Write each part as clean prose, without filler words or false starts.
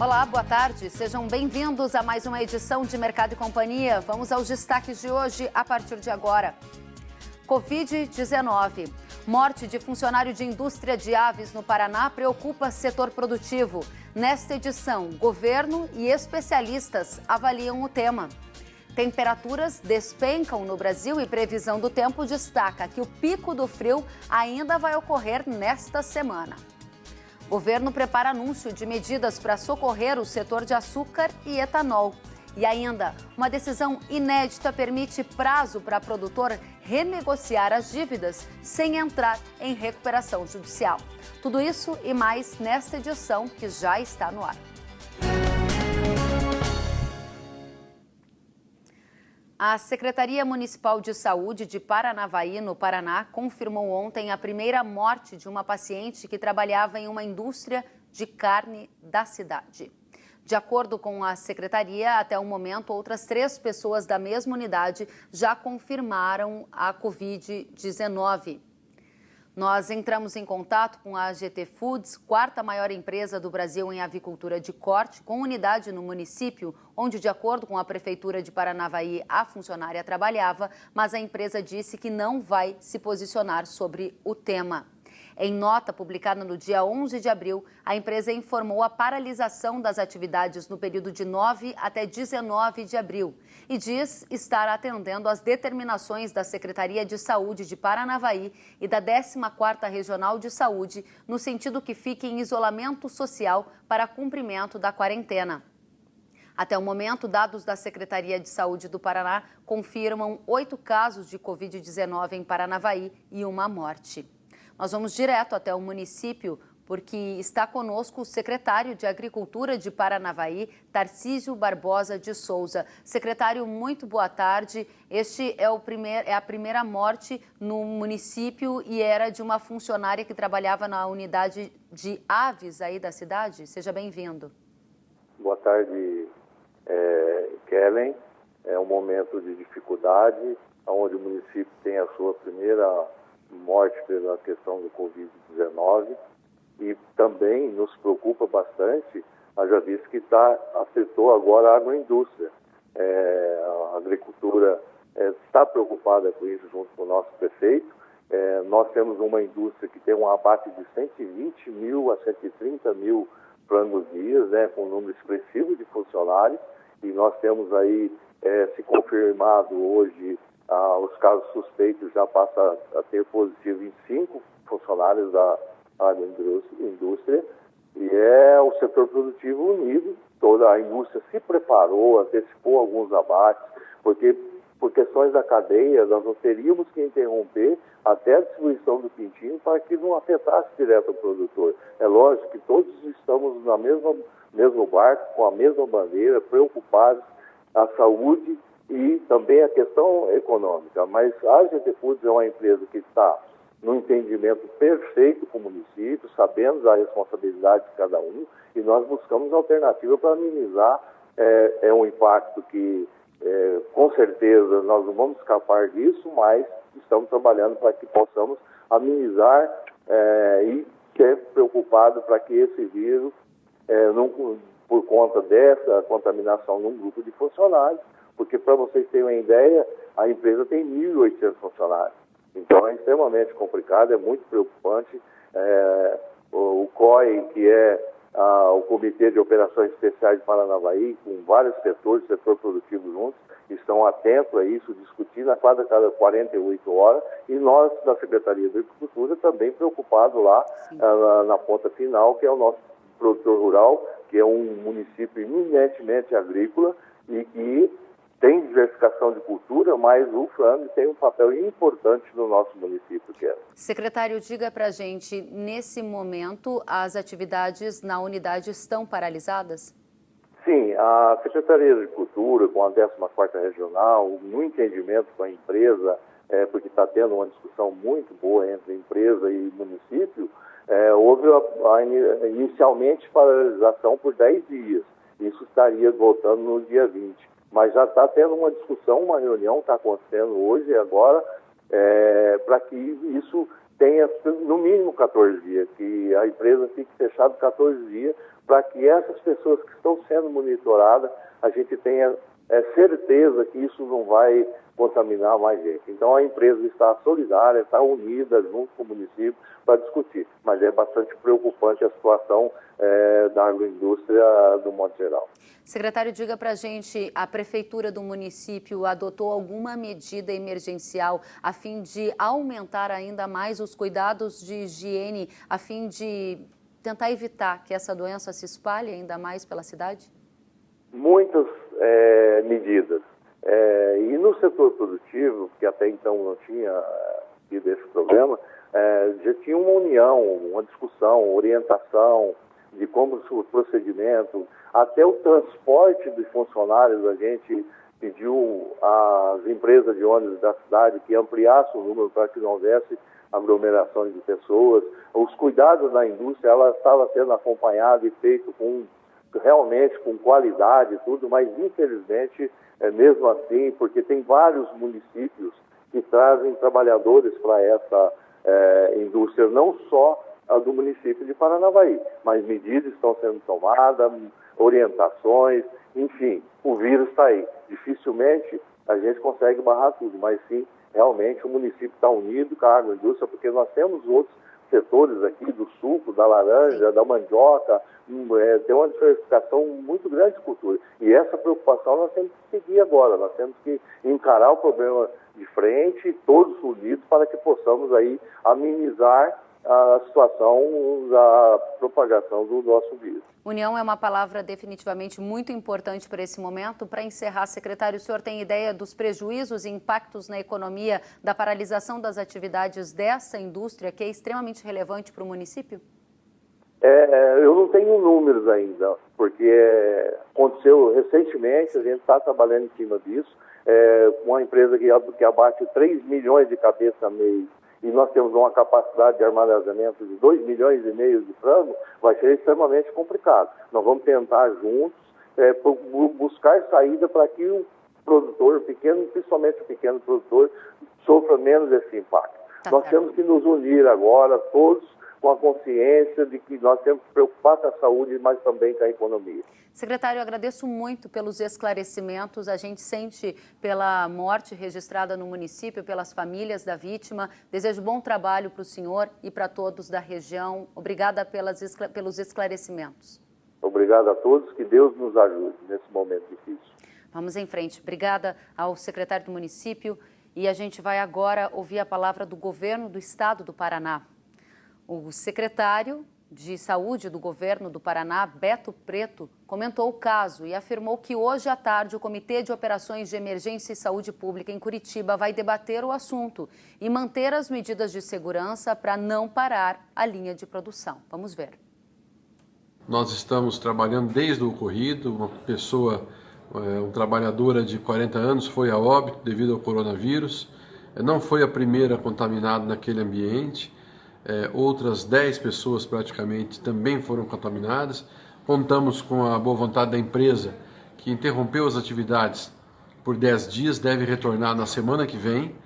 Olá, boa tarde. Sejam bem-vindos a mais uma edição de Mercado e Companhia. Vamos aos destaques de hoje a partir de agora. Covid-19. Morte de funcionário de indústria de aves no Paraná preocupa setor produtivo. Nesta edição, governo e especialistas avaliam o tema. Temperaturas despencam no Brasil e previsão do tempo destaca que o pico do frio ainda vai ocorrer nesta semana. O governo prepara anúncio de medidas para socorrer o setor de açúcar e etanol. E ainda, uma decisão inédita permite prazo para produtor renegociar as dívidas sem entrar em recuperação judicial. Tudo isso e mais nesta edição que já está no ar. A Secretaria Municipal de Saúde de Paranavaí, no Paraná, confirmou ontem a primeira morte de uma paciente que trabalhava em uma indústria de carne da cidade. De acordo com a Secretaria, até o momento, outras 3 pessoas da mesma unidade já confirmaram a Covid-19. Nós entramos em contato com a GT Foods, 4ª maior empresa do Brasil em avicultura de corte, com unidade no município, onde, de acordo com a Prefeitura de Paranavaí, a funcionária trabalhava, mas a empresa disse que não vai se posicionar sobre o tema. Em nota publicada no dia 11 de abril, a empresa informou a paralisação das atividades no período de 9 até 19 de abril e diz estar atendendo às determinações da Secretaria de Saúde de Paranavaí e da 14ª Regional de Saúde, no sentido que fique em isolamento social para cumprimento da quarentena. Até o momento, dados da Secretaria de Saúde do Paraná confirmam 8 casos de Covid-19 em Paranavaí e uma morte. Nós vamos direto até o município, porque está conosco o secretário de Agricultura de Paranavaí, Tarcísio Barbosa de Souza. Secretário, muito boa tarde. Este é a primeira morte no município e era de uma funcionária que trabalhava na unidade de aves aí da cidade. Seja bem-vindo. Boa tarde, Kellen. É um momento de dificuldade, onde o município tem a sua primeira morte pela questão do Covid-19 e também nos preocupa bastante, haja visto que afetou agora a agroindústria. A agricultura está preocupada com isso junto com o nosso prefeito. Nós temos uma indústria que tem um abate de 120 mil a 130 mil frangos dias, com um número expressivo de funcionários, e nós temos aí se confirmado hoje os casos suspeitos já passam a ter positivo em 5 funcionários da agroindústria, e o setor produtivo unido. Toda a indústria se preparou, antecipou alguns abates, porque por questões da cadeia nós não teríamos que interromper até a distribuição do pintinho para que não afetasse direto o produtor. É lógico que todos estamos na mesmo barco, com a mesma bandeira, preocupados a saúde e também a questão econômica, mas a GT Foods é uma empresa que está no entendimento perfeito com o município, sabemos a responsabilidade de cada um, e nós buscamos alternativa para minimizar um impacto que, com certeza, nós não vamos escapar disso, mas estamos trabalhando para que possamos amenizar e ser preocupado para que esse vírus, por conta dessa contaminação num grupo de funcionários, porque, para vocês terem uma ideia, a empresa tem 1.800 funcionários. Então, é extremamente complicado, é muito preocupante. O COI, que é o Comitê de Operações Especiais de Paranavaí, com vários setores, setor produtivo juntos, estão atentos a isso, discutindo a cada 48 horas. E nós, da Secretaria de Agricultura, também preocupados lá na ponta final, que é o nosso produtor rural, que é um município eminentemente agrícola e que tem diversificação de cultura, mas o frango tem um papel importante no nosso município, Kellen. Secretário, diga para a gente, nesse momento, as atividades na unidade estão paralisadas? Sim, a Secretaria de Agricultura, com a 14ª Regional, no entendimento com a empresa, porque está tendo uma discussão muito boa entre empresa e município, houve inicialmente paralisação por 10 dias. Isso estaria voltando no dia 20. Mas já está tendo uma discussão, uma reunião está acontecendo hoje e agora, para que isso tenha no mínimo 14 dias, que a empresa fique fechada 14 dias para que essas pessoas que estão sendo monitoradas, a gente tenha certeza que isso não vai contaminar mais gente. Então a empresa está solidária, está unida junto com o município para discutir, mas é bastante preocupante a situação da agroindústria do modo geral. Secretário, diga para a gente, a Prefeitura do município adotou alguma medida emergencial a fim de aumentar ainda mais os cuidados de higiene, a fim de tentar evitar que essa doença se espalhe ainda mais pela cidade? Muitas medidas. E no setor produtivo, que até então não tinha tido esse problema, já tinha uma união, uma discussão, orientação de como o procedimento, até o transporte dos funcionários, a gente pediu às empresas de ônibus da cidade que ampliassem o número para que não houvesse aglomerações de pessoas. Os cuidados da indústria, ela estava sendo acompanhada e feito realmente com qualidade e tudo, mas infelizmente, mesmo assim, porque tem vários municípios que trazem trabalhadores para essa indústria, não só a do município de Paranavaí, mas medidas estão sendo tomadas, orientações, enfim, o vírus está aí. Dificilmente a gente consegue barrar tudo, mas sim, realmente o município está unido com a agroindústria, porque nós temos outros setores aqui do suco, da laranja, da mandioca, tem uma diversificação muito grande de cultura. E essa preocupação nós temos que seguir agora, nós temos que encarar o problema de frente, todos unidos, para que possamos aí amenizar a situação da propagação do nosso vírus. União é uma palavra definitivamente muito importante para esse momento. Para encerrar, secretário, o senhor tem ideia dos prejuízos e impactos na economia da paralisação das atividades dessa indústria, que é extremamente relevante para o município? Eu não tenho números ainda, porque aconteceu recentemente, a gente está trabalhando em cima disso, uma empresa que abate 3 milhões de cabeças mês, e nós temos uma capacidade de armazenamento de 2,5 milhões de frango, vai ser extremamente complicado. Nós vamos tentar juntos buscar saída para que o produtor pequeno, principalmente o pequeno produtor, sofra menos esse impacto. Nós temos que nos unir agora, todos, com a consciência de que nós temos que preocupar com a saúde, mas também com a economia. Secretário, eu agradeço muito pelos esclarecimentos. A gente sente pela morte registrada no município, pelas famílias da vítima. Desejo bom trabalho para o senhor e para todos da região. Obrigada pelos esclarecimentos. Obrigado a todos, que Deus nos ajude nesse momento difícil. Vamos em frente. Obrigada ao secretário do município. E a gente vai agora ouvir a palavra do governo do estado do Paraná. O secretário de Saúde do governo do Paraná, Beto Preto, comentou o caso e afirmou que hoje à tarde o Comitê de Operações de Emergência e Saúde Pública em Curitiba vai debater o assunto e manter as medidas de segurança para não parar a linha de produção. Vamos ver. Nós estamos trabalhando desde o ocorrido, uma trabalhadora de 40 anos foi a óbito devido ao coronavírus, não foi a primeira contaminada naquele ambiente. Outras 10 pessoas praticamente também foram contaminadas. Contamos com a boa vontade da empresa, que interrompeu as atividades por 10 dias, deve retornar na semana que vem.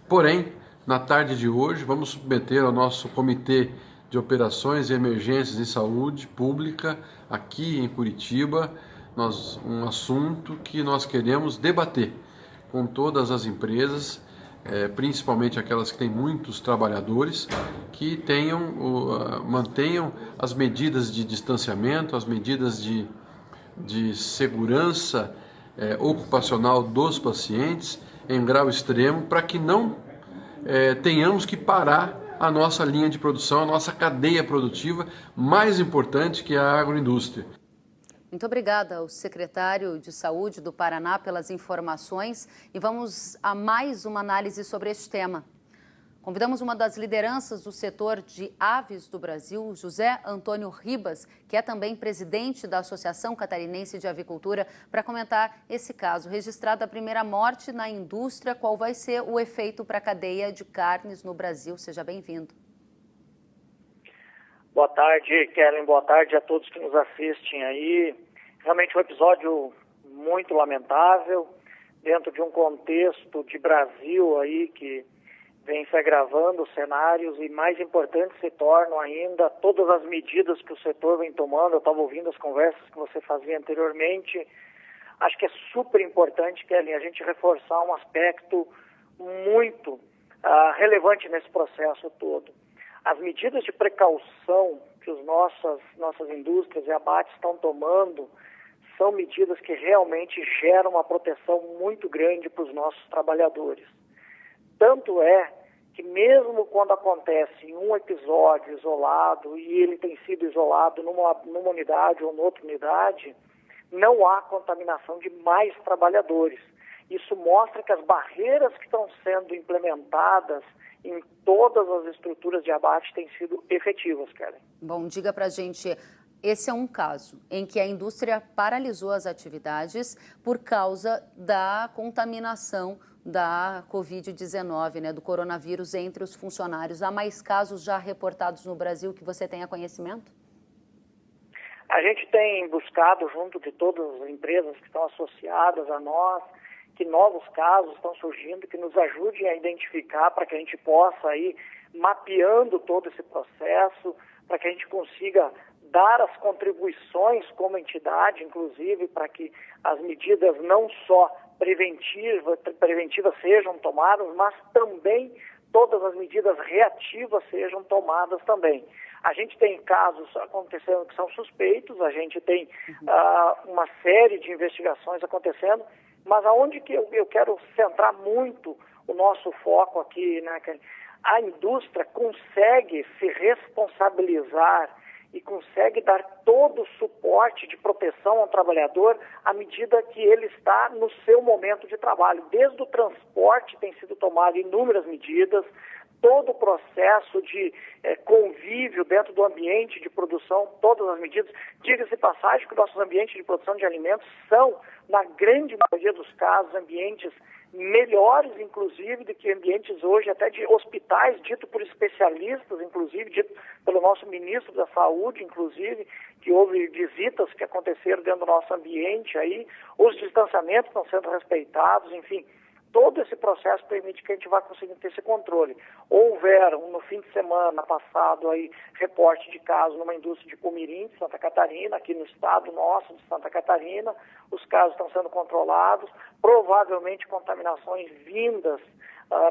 Porém, na tarde de hoje, vamos submeter ao nosso Comitê de Operações e Emergências em Saúde Pública, aqui em Curitiba, um assunto que nós queremos debater com todas as empresas, principalmente aquelas que têm muitos trabalhadores, que mantenham as medidas de distanciamento, as medidas de segurança ocupacional dos pacientes em grau extremo, para que não tenhamos que parar a nossa linha de produção, a nossa cadeia produtiva mais importante, que é a agroindústria. Muito obrigada ao secretário de Saúde do Paraná pelas informações e vamos a mais uma análise sobre este tema. Convidamos uma das lideranças do setor de aves do Brasil, José Antônio Ribas, que é também presidente da Associação Catarinense de Avicultura, para comentar esse caso. Registrada a primeira morte na indústria, qual vai ser o efeito para a cadeia de carnes no Brasil? Seja bem-vindo. Boa tarde, Kellen. Boa tarde a todos que nos assistem aí. Realmente um episódio muito lamentável, dentro de um contexto de Brasil aí que vem se agravando os cenários e mais importantes se tornam ainda todas as medidas que o setor vem tomando. Eu estava ouvindo as conversas que você fazia anteriormente. Acho que é super importante, Kelly, a gente reforçar um aspecto muito relevante nesse processo todo. As medidas de precaução que as nossas indústrias e abates estão tomando são medidas que realmente geram uma proteção muito grande para os nossos trabalhadores. Tanto é que mesmo quando acontece um episódio isolado, e ele tem sido isolado numa unidade ou noutra unidade, não há contaminação de mais trabalhadores. Isso mostra que as barreiras que estão sendo implementadas em todas as estruturas de abate têm sido efetivas, Kellen. Bom, diga pra gente, esse é um caso em que a indústria paralisou as atividades por causa da contaminação da Covid-19, né, do coronavírus entre os funcionários. Há mais casos já reportados no Brasil que você tenha conhecimento? A gente tem buscado, junto de todas as empresas que estão associadas a nós, que novos casos estão surgindo, que nos ajudem a identificar para que a gente possa ir mapeando todo esse processo, para que a gente consiga dar as contribuições como entidade, inclusive, para que as medidas não só preventivas sejam tomadas, mas também todas as medidas reativas sejam tomadas também. A gente tem casos acontecendo que são suspeitos, a gente tem uma série de investigações acontecendo, mas aonde que eu quero centrar muito o nosso foco aqui, né, que a indústria consegue se responsabilizar e consegue dar todo o suporte de proteção ao trabalhador à medida que ele está no seu momento de trabalho. Desde o transporte tem sido tomado inúmeras medidas, todo o processo de convívio dentro do ambiente de produção, todas as medidas. Diga-se de passagem que nossos ambientes de produção de alimentos são, na grande maioria dos casos, ambientes melhores, inclusive, do que ambientes hoje até de hospitais, dito por especialistas, inclusive, dito pelo nosso ministro da Saúde, inclusive, que houve visitas que aconteceram dentro do nosso ambiente aí, os distanciamentos estão sendo respeitados, enfim. Todo esse processo permite que a gente vá conseguindo ter esse controle. Houveram, no fim de semana passado, aí, reporte de casos numa indústria de Pumirim, de Santa Catarina, aqui no estado nosso de Santa Catarina. Os casos estão sendo controlados, provavelmente contaminações vindas,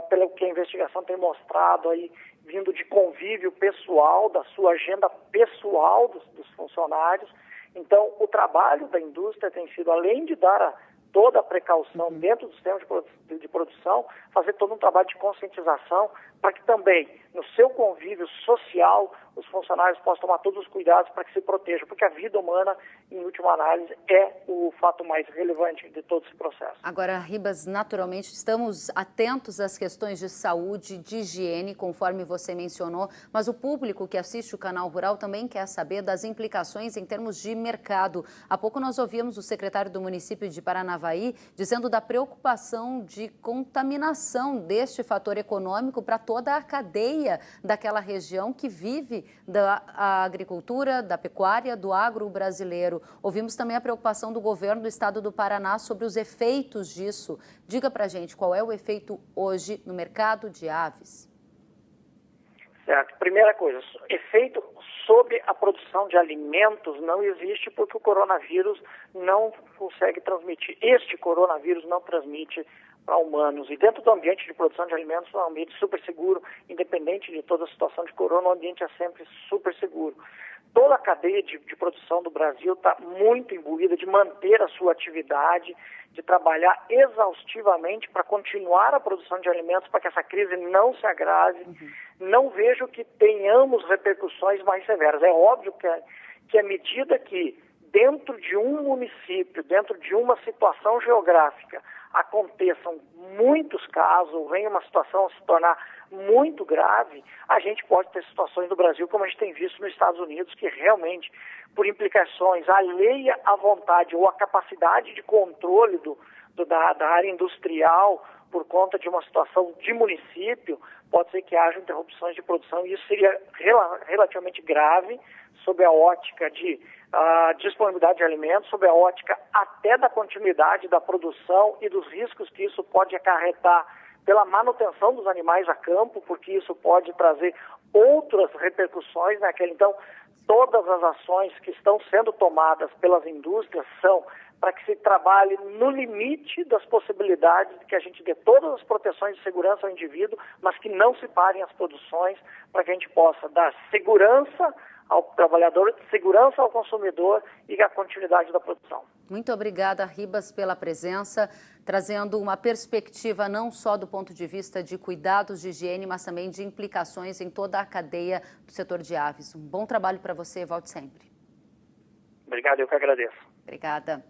pelo que a investigação tem mostrado aí, vindo de convívio pessoal, da sua agenda pessoal dos funcionários. Então, o trabalho da indústria tem sido, além de dar toda a precaução dentro do sistema de produção, fazer todo um trabalho de conscientização para que também, no seu convívio social, os funcionários possam tomar todos os cuidados para que se protejam, porque a vida humana, em última análise, é o fato mais relevante de todo esse processo. Agora, Ribas, naturalmente, estamos atentos às questões de saúde, de higiene, conforme você mencionou, mas o público que assiste o Canal Rural também quer saber das implicações em termos de mercado. Há pouco nós ouvimos o secretário do município de Paranavaí dizendo da preocupação de contaminação deste fator econômico para toda a cadeia daquela região que vive da agricultura, da pecuária, do agro brasileiro. Ouvimos também a preocupação do governo do estado do Paraná sobre os efeitos disso. Diga pra gente qual é o efeito hoje no mercado de aves. Certo. Primeira coisa, efeito sobre a produção de alimentos não existe porque o coronavírus não consegue transmitir. Este coronavírus não transmite para humanos. E dentro do ambiente de produção de alimentos, é um ambiente super seguro, independente de toda a situação de corona, o ambiente é sempre super seguro. Toda a cadeia de produção do Brasil está muito imbuída de manter a sua atividade, de trabalhar exaustivamente para continuar a produção de alimentos, para que essa crise não se agrave. Não vejo que tenhamos repercussões mais severas. É óbvio que à medida que dentro de um município, dentro de uma situação geográfica, aconteçam muitos casos, venha uma situação a se tornar muito grave, a gente pode ter situações no Brasil, como a gente tem visto nos Estados Unidos, que realmente, por implicações alheia à vontade ou à capacidade de controle da área industrial, por conta de uma situação de município, pode ser que haja interrupções de produção, e isso seria relativamente grave, sob a ótica de disponibilidade de alimentos, sob a ótica até da continuidade da produção e dos riscos que isso pode acarretar pela manutenção dos animais a campo, porque isso pode trazer outras repercussões naquele. Então, todas as ações que estão sendo tomadas pelas indústrias são para que se trabalhe no limite das possibilidades de que a gente dê todas as proteções de segurança ao indivíduo, mas que não se parem as produções, para que a gente possa dar segurança ao trabalhador, segurança ao consumidor e a continuidade da produção. Muito obrigada, Ribas, pela presença, trazendo uma perspectiva não só do ponto de vista de cuidados de higiene, mas também de implicações em toda a cadeia do setor de aves. Um bom trabalho para você, volte sempre. Obrigado, eu que agradeço. Obrigada.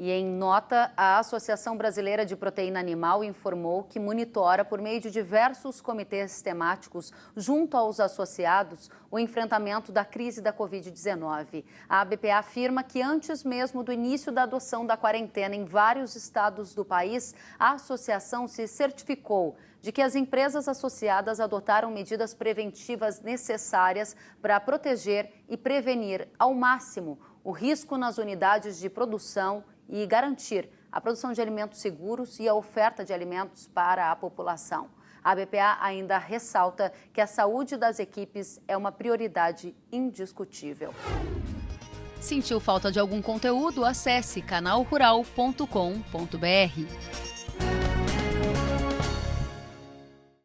E em nota, a Associação Brasileira de Proteína Animal informou que monitora, por meio de diversos comitês temáticos, junto aos associados, o enfrentamento da crise da Covid-19. A ABPA afirma que antes mesmo do início da adoção da quarentena em vários estados do país, a associação se certificou de que as empresas associadas adotaram medidas preventivas necessárias para proteger e prevenir ao máximo o risco nas unidades de produção e garantir a produção de alimentos seguros e a oferta de alimentos para a população. A ABPA ainda ressalta que a saúde das equipes é uma prioridade indiscutível. Sentiu falta de algum conteúdo? Acesse canalrural.com.br.